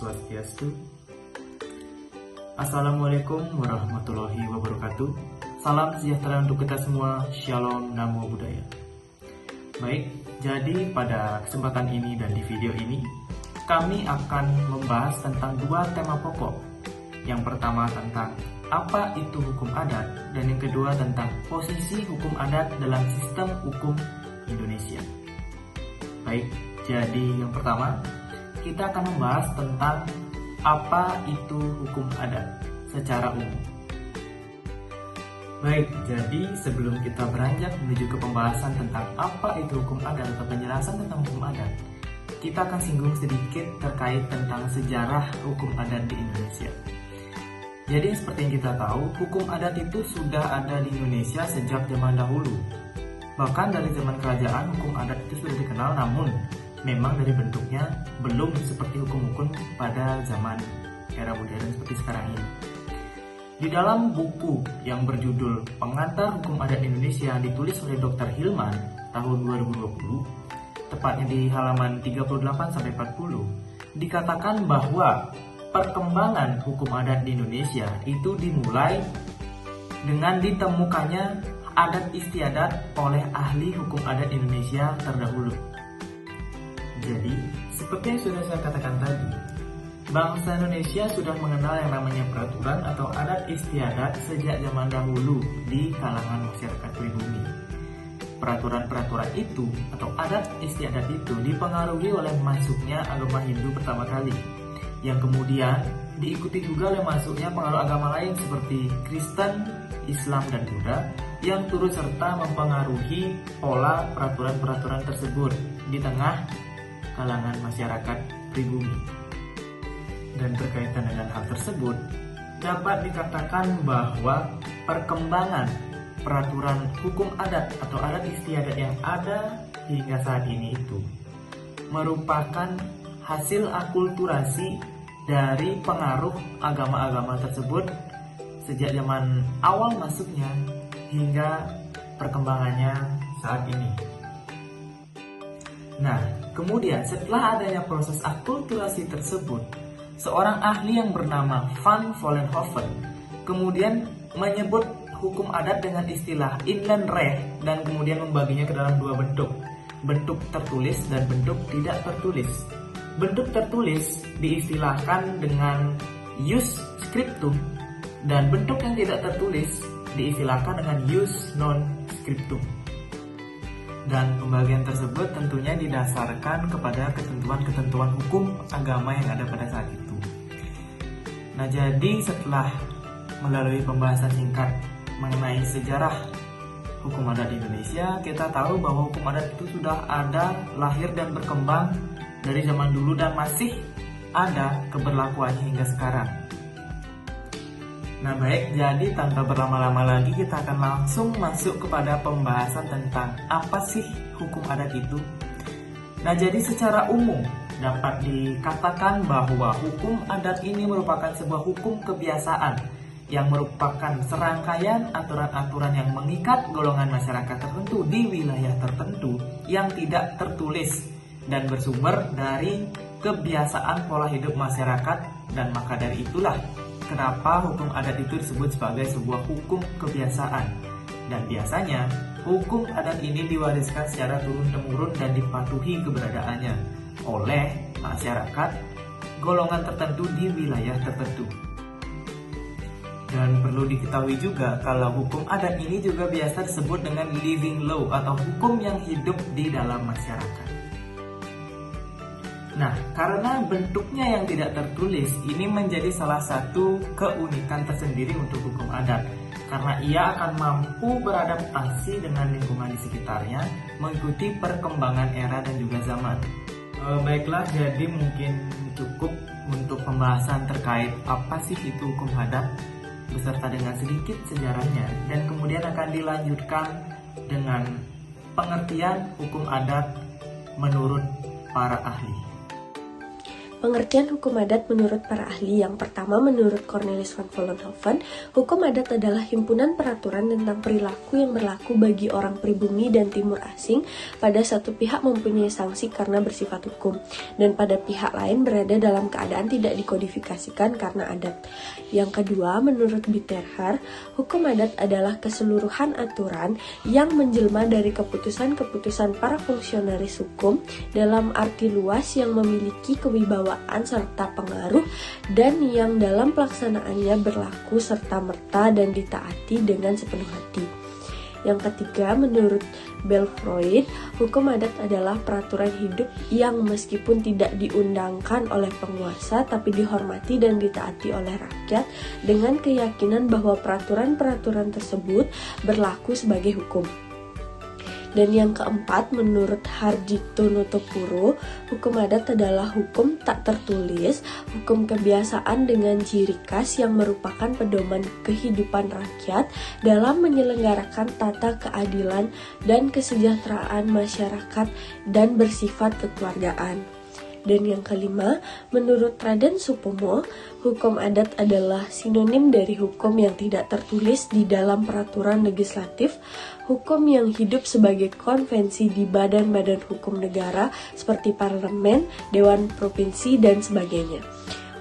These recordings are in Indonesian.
Swastiastu. Assalamualaikum warahmatullahi wabarakatuh. Salam sejahtera untuk kita semua. Shalom, Namo Buddhaya. Baik, jadi pada kesempatan ini dan di video ini kami akan membahas tentang dua tema pokok. Yang pertama tentang apa itu hukum adat, dan yang kedua tentang posisi hukum adat dalam sistem hukum Indonesia. Baik, jadi yang pertama kita akan membahas tentang apa itu hukum adat secara umum. Baik, jadi sebelum kita beranjak menuju ke pembahasan tentang apa itu hukum adat atau penjelasan tentang hukum adat, kita akan singgung sedikit terkait tentang sejarah hukum adat di Indonesia. Jadi seperti yang kita tahu, hukum adat itu sudah ada di Indonesia sejak zaman dahulu. Bahkan dari zaman kerajaan, hukum adat itu sudah dikenal, namun memang dari bentuknya belum seperti hukum-hukum pada zaman era modern seperti sekarang ini. Di dalam buku yang berjudul Pengantar Hukum Adat Indonesia yang ditulis oleh Dr. Hilman tahun 2020, tepatnya di halaman 38-40, dikatakan bahwa perkembangan hukum adat di Indonesia itu dimulai dengan ditemukannya adat istiadat oleh ahli hukum adat Indonesia terdahulu. Jadi, seperti yang sudah saya katakan tadi, bangsa Indonesia sudah mengenal yang namanya peraturan atau adat istiadat sejak zaman dahulu di kalangan masyarakat pribumi. Peraturan-peraturan itu atau adat istiadat itu dipengaruhi oleh masuknya agama Hindu pertama kali, yang kemudian diikuti juga oleh masuknya pengaruh agama lain seperti Kristen, Islam, dan Buddha yang turut serta mempengaruhi pola peraturan-peraturan tersebut di tengah kalangan masyarakat pribumi. Dan berkaitan dengan hal tersebut, dapat dikatakan bahwa perkembangan peraturan hukum adat atau adat istiadat yang ada hingga saat ini itu merupakan hasil akulturasi dari pengaruh agama-agama tersebut sejak zaman awal masuknya hingga perkembangannya saat ini. Nah, kemudian setelah adanya proses akulturasi tersebut, seorang ahli yang bernama Van Vollenhoven kemudian menyebut hukum adat dengan istilah inland recht dan kemudian membaginya ke dalam dua bentuk, bentuk tertulis dan bentuk tidak tertulis. Bentuk tertulis diistilahkan dengan ius scriptum dan bentuk yang tidak tertulis diistilahkan dengan ius non scriptum. Dan pembagian tersebut tentunya didasarkan kepada ketentuan-ketentuan hukum agama yang ada pada saat itu. Nah, jadi setelah melalui pembahasan singkat mengenai sejarah hukum adat di Indonesia, kita tahu bahwa hukum adat itu sudah ada, lahir dan berkembang dari zaman dulu dan masih ada keberlakuannya hingga sekarang. Nah baik, jadi tanpa berlama-lama lagi kita akan langsung masuk kepada pembahasan tentang apa sih hukum adat itu. Nah jadi secara umum dapat dikatakan bahwa hukum adat ini merupakan sebuah hukum kebiasaan yang merupakan serangkaian aturan-aturan yang mengikat golongan masyarakat tertentu di wilayah tertentu yang tidak tertulis dan bersumber dari kebiasaan pola hidup masyarakat, dan maka dari itulah kenapa hukum adat itu disebut sebagai sebuah hukum kebiasaan. Dan biasanya hukum adat ini diwariskan secara turun-temurun dan dipatuhi keberadaannya oleh masyarakat golongan tertentu di wilayah tertentu. Dan perlu diketahui juga kalau hukum adat ini juga biasa disebut dengan living law atau hukum yang hidup di dalam masyarakat. Nah, karena bentuknya yang tidak tertulis, ini menjadi salah satu keunikan tersendiri untuk hukum adat. Karena ia akan mampu beradaptasi dengan lingkungan di sekitarnya, mengikuti perkembangan era dan juga zaman. Baiklah, jadi mungkin cukup untuk pembahasan terkait apa sih itu hukum adat, beserta dengan sedikit sejarahnya, dan kemudian akan dilanjutkan dengan pengertian hukum adat menurut para ahli. Pengertian hukum adat menurut para ahli. Yang pertama, menurut Cornelis van Vollenhoven, hukum adat adalah himpunan peraturan tentang perilaku yang berlaku bagi orang pribumi dan timur asing pada satu pihak mempunyai sanksi karena bersifat hukum, dan pada pihak lain berada dalam keadaan tidak dikodifikasikan karena adat. Yang kedua, menurut Bitterhar, hukum adat adalah keseluruhan aturan yang menjelma dari keputusan-keputusan para fungsionaris hukum dalam arti luas yang memiliki kewibawaan serta pengaruh dan yang dalam pelaksanaannya berlaku serta-merta dan ditaati dengan sepenuh hati. Yang ketiga, menurut Belfroid, hukum adat adalah peraturan hidup yang meskipun tidak diundangkan oleh penguasa tapi dihormati dan ditaati oleh rakyat dengan keyakinan bahwa peraturan-peraturan tersebut berlaku sebagai hukum. Dan yang keempat, menurut Hardjito Notopuro, hukum adat adalah hukum tak tertulis, hukum kebiasaan dengan ciri khas yang merupakan pedoman kehidupan rakyat dalam menyelenggarakan tata keadilan dan kesejahteraan masyarakat dan bersifat kekeluargaan. Dan yang kelima, menurut Raden Supomo, hukum adat adalah sinonim dari hukum yang tidak tertulis di dalam peraturan legislatif, hukum yang hidup sebagai konvensi di badan-badan hukum negara seperti parlemen, dewan provinsi, dan sebagainya.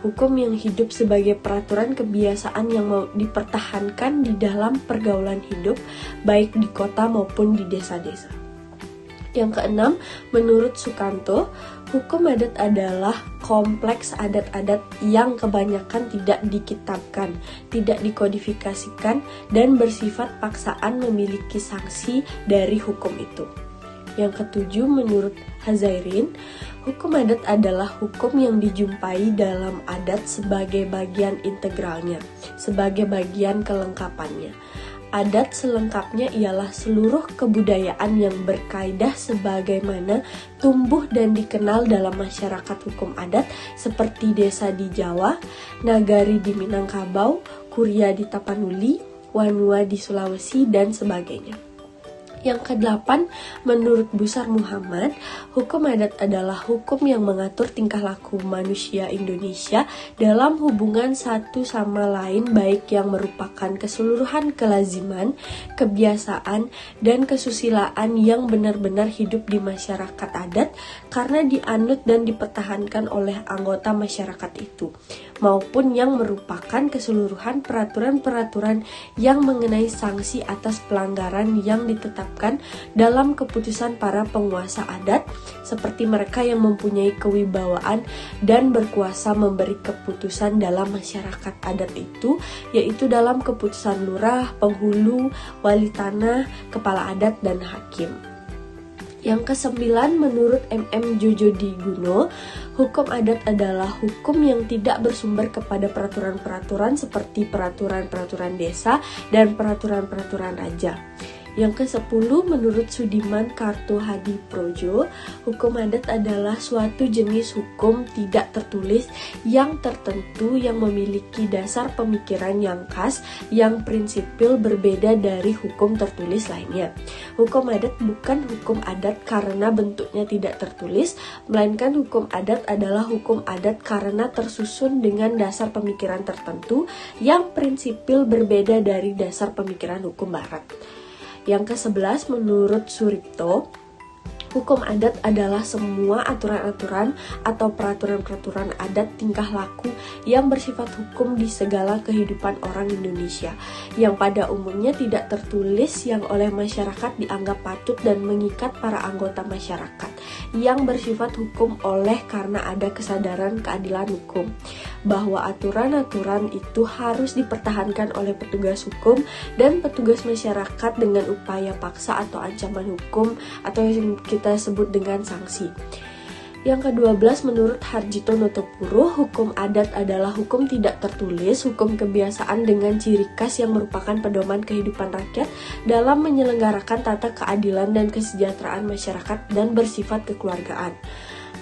Hukum yang hidup sebagai peraturan kebiasaan yang mau dipertahankan di dalam pergaulan hidup, baik di kota maupun di desa-desa. Yang keenam, menurut Sukanto, hukum adat adalah kompleks adat-adat yang kebanyakan tidak dikitabkan, tidak dikodifikasikan, dan bersifat paksaan memiliki sanksi dari hukum itu. Yang ketujuh, menurut Hazairin, hukum adat adalah hukum yang dijumpai dalam adat sebagai bagian integralnya, sebagai bagian kelengkapannya. Adat selengkapnya ialah seluruh kebudayaan yang berkaidah sebagaimana tumbuh dan dikenal dalam masyarakat hukum adat seperti desa di Jawa, nagari di Minangkabau, kuria di Tapanuli, wanua di Sulawesi, dan sebagainya. Yang kedelapan, menurut Busar Muhammad, hukum adat adalah hukum yang mengatur tingkah laku manusia Indonesia dalam hubungan satu sama lain, baik yang merupakan keseluruhan kelaziman, kebiasaan, dan kesusilaan yang benar-benar hidup di masyarakat adat karena dianut dan dipertahankan oleh anggota masyarakat itu, maupun yang merupakan keseluruhan peraturan-peraturan yang mengenai sanksi atas pelanggaran yang ditetapkan dalam keputusan para penguasa adat, seperti mereka yang mempunyai kewibawaan dan berkuasa memberi keputusan dalam masyarakat adat itu, yaitu dalam keputusan lurah, penghulu, wali tanah, kepala adat, dan hakim. Yang kesembilan, menurut MM Jojodiguno, hukum adat adalah hukum yang tidak bersumber kepada peraturan-peraturan seperti peraturan-peraturan desa dan peraturan-peraturan raja. Yang ke-10, menurut Sudiman Kartohadiprodjo, hukum adat adalah suatu jenis hukum tidak tertulis yang tertentu yang memiliki dasar pemikiran yang khas, yang prinsipil berbeda dari hukum tertulis lainnya. Hukum adat bukan hukum adat karena bentuknya tidak tertulis, melainkan hukum adat adalah hukum adat karena tersusun dengan dasar pemikiran tertentu yang prinsipil berbeda dari dasar pemikiran hukum barat. Yang ke-11, menurut Suripto, hukum adat adalah semua aturan-aturan atau peraturan-peraturan adat tingkah laku yang bersifat hukum di segala kehidupan orang Indonesia, yang pada umumnya tidak tertulis, yang oleh masyarakat dianggap patut dan mengikat para anggota masyarakat, yang bersifat hukum oleh karena ada kesadaran keadilan hukum, bahwa aturan-aturan itu harus dipertahankan oleh petugas hukum dan petugas masyarakat dengan upaya paksa atau ancaman hukum atau yang kita sebut dengan sanksi. Yang ke-12, menurut Hardjito Notopuro, hukum adat adalah hukum tidak tertulis, hukum kebiasaan dengan ciri khas yang merupakan pedoman kehidupan rakyat dalam menyelenggarakan tata keadilan dan kesejahteraan masyarakat dan bersifat kekeluargaan.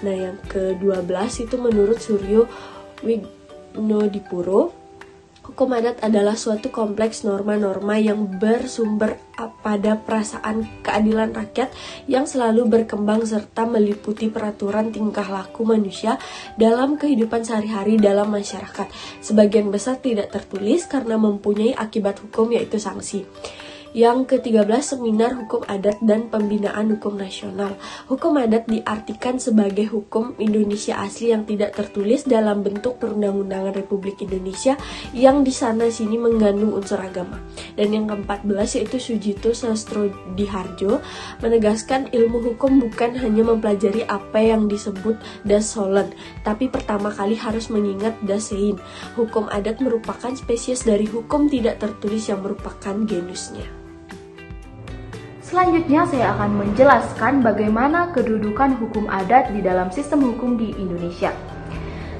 Nah, yang ke-12 itu menurut Suryo Wignodipuro, Hukum adat adalah suatu kompleks norma-norma yang bersumber pada perasaan keadilan rakyat yang selalu berkembang serta meliputi peraturan tingkah laku manusia dalam kehidupan sehari-hari dalam masyarakat. Sebagian besar tidak tertulis karena mempunyai akibat hukum yaitu sanksi. Yang ke-13, Seminar Hukum Adat dan Pembinaan Hukum Nasional. Hukum adat diartikan sebagai hukum Indonesia asli yang tidak tertulis dalam bentuk perundang-undangan Republik Indonesia yang di sana-sini mengandung unsur agama. Dan yang ke-14 yaitu Sujito Sastrodihardjo menegaskan ilmu hukum bukan hanya mempelajari apa yang disebut das solen, tapi pertama kali harus mengingat das sein. Hukum adat merupakan spesies dari hukum tidak tertulis yang merupakan genusnya. Selanjutnya saya akan menjelaskan bagaimana kedudukan hukum adat di dalam sistem hukum di Indonesia.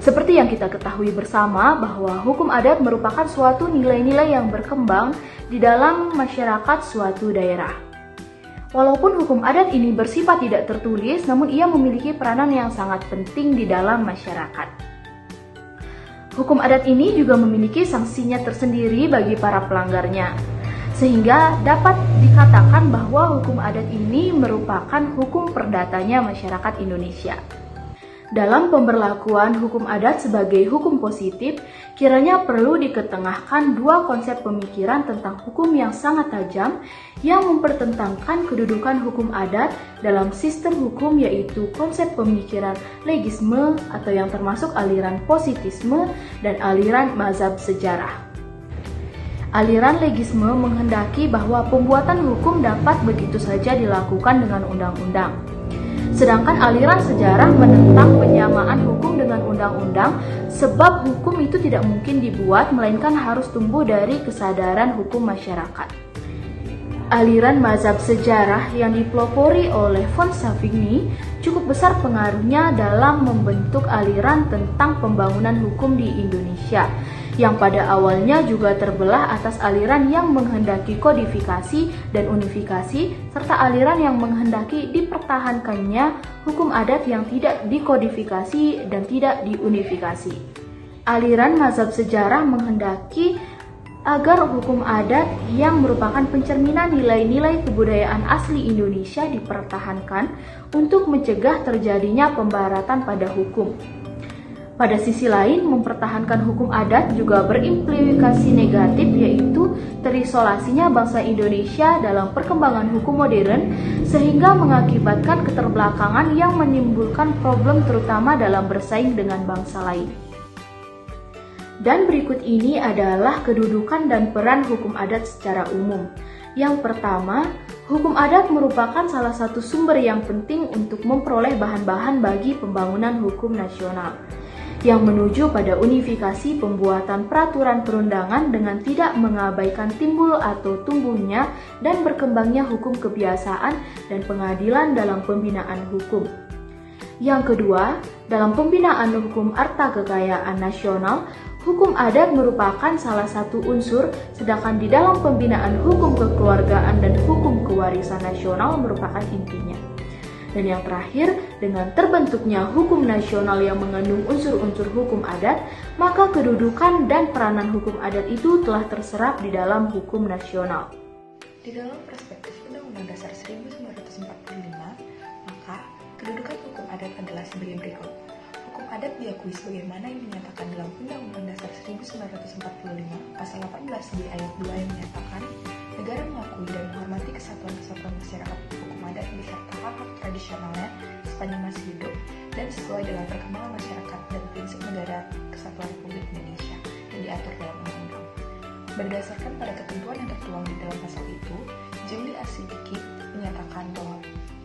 Seperti yang kita ketahui bersama bahwa hukum adat merupakan suatu nilai-nilai yang berkembang di dalam masyarakat suatu daerah. Walaupun hukum adat ini bersifat tidak tertulis, namun ia memiliki peranan yang sangat penting di dalam masyarakat. Hukum adat ini juga memiliki sanksinya tersendiri bagi para pelanggarnya. Sehingga dapat dikatakan bahwa hukum adat ini merupakan hukum perdatanya masyarakat Indonesia. Dalam pemberlakuan hukum adat sebagai hukum positif, kiranya perlu diketengahkan dua konsep pemikiran tentang hukum yang sangat tajam yang mempertentangkan kedudukan hukum adat dalam sistem hukum, yaitu konsep pemikiran legisme atau yang termasuk aliran positisme dan aliran mazhab sejarah. Aliran legisme menghendaki bahwa pembuatan hukum dapat begitu saja dilakukan dengan undang-undang. Sedangkan aliran sejarah menentang penyamaan hukum dengan undang-undang sebab hukum itu tidak mungkin dibuat melainkan harus tumbuh dari kesadaran hukum masyarakat. Aliran mazhab sejarah yang dipelopori oleh von Savigny cukup besar pengaruhnya dalam membentuk aliran tentang pembangunan hukum di Indonesia, yang pada awalnya juga terbelah atas aliran yang menghendaki kodifikasi dan unifikasi, serta aliran yang menghendaki dipertahankannya hukum adat yang tidak dikodifikasi dan tidak diunifikasi. Aliran mazhab sejarah menghendaki agar hukum adat yang merupakan pencerminan nilai-nilai kebudayaan asli Indonesia dipertahankan untuk mencegah terjadinya pembaratan pada hukum. Pada sisi lain, mempertahankan hukum adat juga berimplikasi negatif, yaitu terisolasinya bangsa Indonesia dalam perkembangan hukum modern sehingga mengakibatkan keterbelakangan yang menimbulkan problem terutama dalam bersaing dengan bangsa lain. Dan berikut ini adalah kedudukan dan peran hukum adat secara umum. Yang pertama, hukum adat merupakan salah satu sumber yang penting untuk memperoleh bahan-bahan bagi pembangunan hukum nasional, yang menuju pada unifikasi pembuatan peraturan perundangan dengan tidak mengabaikan timbul atau tumbuhnya dan berkembangnya hukum kebiasaan dan pengadilan dalam pembinaan hukum. Yang kedua, dalam pembinaan hukum harta kekayaan nasional, hukum adat merupakan salah satu unsur, sedangkan di dalam pembinaan hukum kekeluargaan dan hukum kewarisan nasional merupakan intinya. Dan yang terakhir, dengan terbentuknya hukum nasional yang mengandung unsur-unsur hukum adat, maka kedudukan dan peranan hukum adat itu telah terserap di dalam hukum nasional. Di dalam perspektif Undang-Undang Dasar 1945, maka kedudukan hukum adat adalah sebagai berikut. Hukum adat diakui sebagaimana yang dinyatakan dalam Undang-Undang Dasar 1945 pasal 18 di ayat 2 yang menyatakan negara mengakui dan menghormati kesatuan-kesatuan masyarakat hukum adat beserta hak-hak tradisionalnya sepanjang masih hidup dan sesuai dengan perkembangan masyarakat dan prinsip negara kesatuan Republik Indonesia yang diatur dalam undang-undang. Berdasarkan pada ketentuan yang tertuang di dalam pasal itu, Jimli Asidiki menyatakan bahwa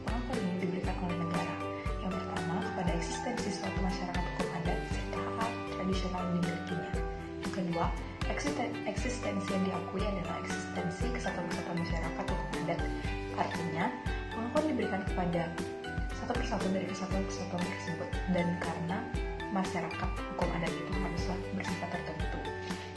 pengakuan ini diberikan oleh negara. Yang pertama, kepada eksistensi suatu masyarakat hukum adat serta hak tradisional yang dimilikinya. Yang kedua, eksistensi yang diakui adalah eksistensi kesatuan-kesatuan masyarakat hukum adat. Artinya, pengakuan diberikan kepada satu persatu dari kesatuan-kesatuan tersebut, dan karena masyarakat hukum adat itu haruslah bersifat tertentu.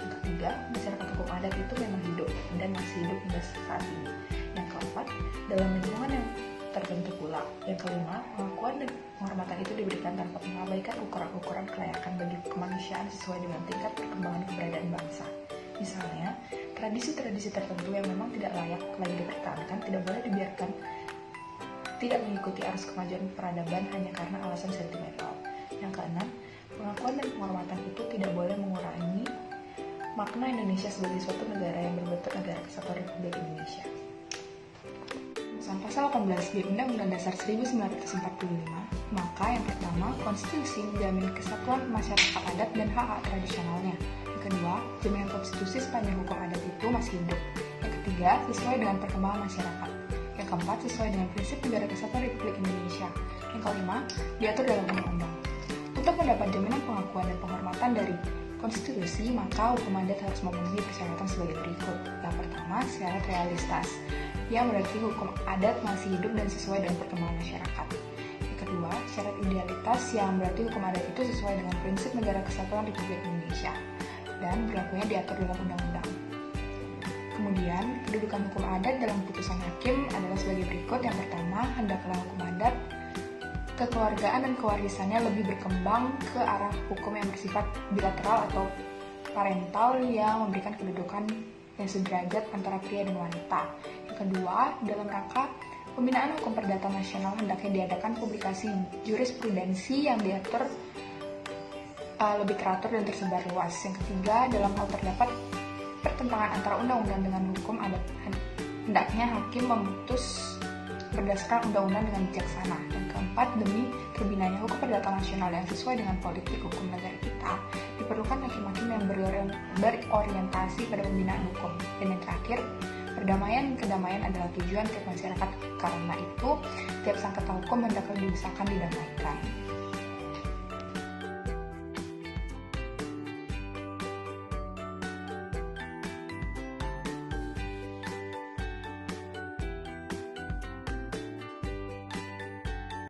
Yang ketiga, masyarakat hukum adat itu memang hidup dan masih hidup hingga saat ini. Yang keempat, dalam lingkungan yang tertentu pula. Yang kelima, pengakuan dan penghormatan itu diberikan tanpa mengabaikan ukuran-ukuran kelayakan bagi kemanusiaan sesuai dengan tingkat perkembangan keberadaan bangsa. Misalnya, tradisi-tradisi tertentu yang memang tidak layak lagi dipertahankan tidak boleh dibiarkan tidak mengikuti arus kemajuan peradaban hanya karena alasan sentimental. Yang keenam, pengakuan dan penghormatan itu tidak boleh mengurangi makna Indonesia sebagai suatu negara yang berbentuk negara kesatuan Republik Indonesia. Pasal 18 di Undang-Undang Dasar 1945, maka yang pertama, konstitusi menjamin kesatuan masyarakat adat dan hak-hak tradisionalnya. Yang kedua, jaminan konstitusi sepanjang hukum adat itu masih hidup. Yang ketiga, sesuai dengan perkembangan masyarakat. Yang keempat, sesuai dengan prinsip negara kesatuan Republik Indonesia. Yang kelima, diatur dalam undang-undang. Untuk mendapat jaminan pengakuan dan penghormatan dari konstitusi, maka hukum adat harus memenuhi persyaratan sebagai berikut. Yang pertama, syarat realitas, yang berarti hukum adat masih hidup dan sesuai dengan perkembangan masyarakat. Yang kedua, syarat idealitas, yang berarti hukum adat itu sesuai dengan prinsip negara kesatuan Republik Indonesia dan berlakunya diatur dalam undang-undang. Kemudian, kedudukan hukum adat dalam putusan hakim adalah sebagai berikut. Yang pertama, hendaklah hukum adat kekeluargaan dan kewarisannya lebih berkembang ke arah hukum yang bersifat bilateral atau parental yang memberikan kedudukan yang sederajat antara pria dan wanita. Yang kedua, dalam rangka pembinaan hukum perdata nasional hendaknya diadakan publikasi jurisprudensi yang diatur lebih teratur dan tersebar luas. Yang ketiga, dalam hal terdapat pertentangan antara undang-undang dengan hukum adat, hendaknya hakim memutus berdasarkan undang-undang dengan bijaksana. Yang keempat, demi terbinanya hukum perdata nasional yang sesuai dengan politik hukum negara kita, diperlukan hakim-hakim yang berorientasi pada pembinaan hukum. Dan yang terakhir, perdamaian dan kedamaian adalah tujuan untuk masyarakat. Karena itu, tiap sengketa hukum hendaknya diusahakan didamaikan.